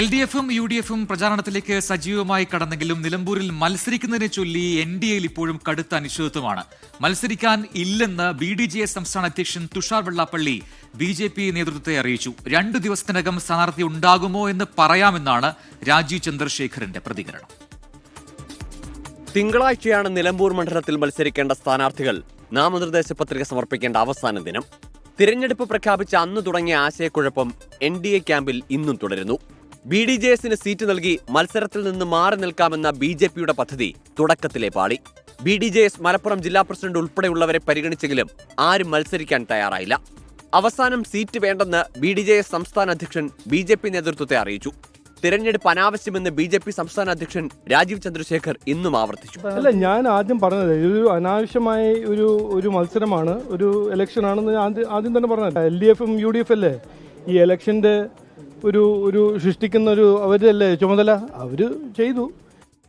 LDFും UDFും പ്രചാരണത്തിലേക്ക് സജീവമായി കടന്നെങ്കിലും നിലമ്പൂരിൽ മത്സരിക്കുന്നതിനെ ചൊല്ലി NDAയിൽ ഇപ്പോഴും കടുത്ത അനിശ്ചിതത്വമാണ്. മത്സരിക്കാൻ ഇല്ലെന്ന് BDJS സംസ്ഥാന അധ്യക്ഷൻ തുഷാർ വെള്ളാപ്പള്ളി BJP നേതൃത്വത്തെ അറിയിച്ചു. 2 ദിവസത്തിനകം സ്ഥാനാർത്ഥി ഉണ്ടാകുമോ എന്ന് പറയാമെന്നാണ് രാജീവ് ചന്ദ്രശേഖരന്റെ പ്രതികരണം. തിങ്കളാഴ്ചയാണ് നിലമ്പൂർ മണ്ഡലത്തിൽ മത്സരിക്കേണ്ട സ്ഥാനാർത്ഥികൾ നാമനിർദ്ദേശ പത്രിക സമർപ്പിക്കേണ്ട അവസാന ദിനം. തിരഞ്ഞെടുപ്പ് പ്രഖ്യാപിച്ച അന്ന് തുടങ്ങിയ ആശയക്കുഴപ്പം NDA ക്യാമ്പിൽ ഇന്നും തുടരുന്നു. BDJSന് സീറ്റ് നൽകി മത്സരത്തിൽ നിന്ന് മാറി നിൽക്കാമെന്ന BJPയുടെ പദ്ധതി തുടക്കത്തിലെ പാളി. BDJS മലപ്പുറം ജില്ലാ പ്രസിഡന്റ് ഉൾപ്പെടെയുള്ളവരെ പരിഗണിച്ചെങ്കിലും ആരും മത്സരിക്കാൻ തയ്യാറായില്ല. അവസാനം സീറ്റ് വേണ്ടെന്ന് BDJS സംസ്ഥാന അധ്യക്ഷൻ BJP നേതൃത്വത്തെ അറിയിച്ചു. തിരഞ്ഞെടുപ്പ് അനാവശ്യമെന്ന് BJP സംസ്ഥാന അധ്യക്ഷൻ രാജീവ് ചന്ദ്രശേഖർ ഇന്നും ആവർത്തിച്ചു. അല്ല, ഞാൻ ആദ്യം പറഞ്ഞത് ഇതൊരു അനാവശ്യമായ ഒരു മത്സരമാണ്, ഒരു ഇലക്ഷൻ ആണെന്ന് ആദ്യം തന്നെ പറഞ്ഞത്. LDFും UDF അല്ലേ ഈ ഇലക്ഷന്റെ ഒരു സൃഷ്ടിക്കുന്ന അവരല്ലേ ചുമതല, അവര് ചെയ്തു.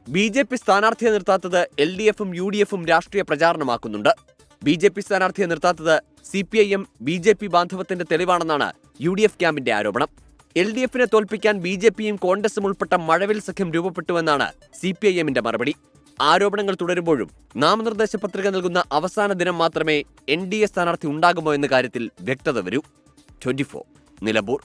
BJP സ്ഥാനാർത്ഥിയെ നിർത്താത്തത് LDFും UDFും രാഷ്ട്രീയ പ്രചാരണമാക്കുന്നുണ്ട്. BJP സ്ഥാനാർത്ഥിയെ നിർത്താത്തത് CPIM BJP ബാന്ധവത്തിന്റെ തെളിവാണെന്നാണ് UDF ക്യാമ്പിന്റെ ആരോപണം. LDFിനെ തോൽപ്പിക്കാൻ BJPയും കോൺഗ്രസും ഉൾപ്പെട്ട മഴവിൽ സഖ്യം രൂപപ്പെട്ടുവെന്നാണ് CPIMന്റെ മറുപടി. ആരോപണങ്ങൾ തുടരുമ്പോഴും നാമനിർദ്ദേശ പത്രിക നൽകുന്ന അവസാന ദിനം മാത്രമേ NDA സ്ഥാനാർത്ഥി ഉണ്ടാകുമോ എന്ന കാര്യത്തിൽ വ്യക്തത വരൂ. 24 നിലമ്പൂർ.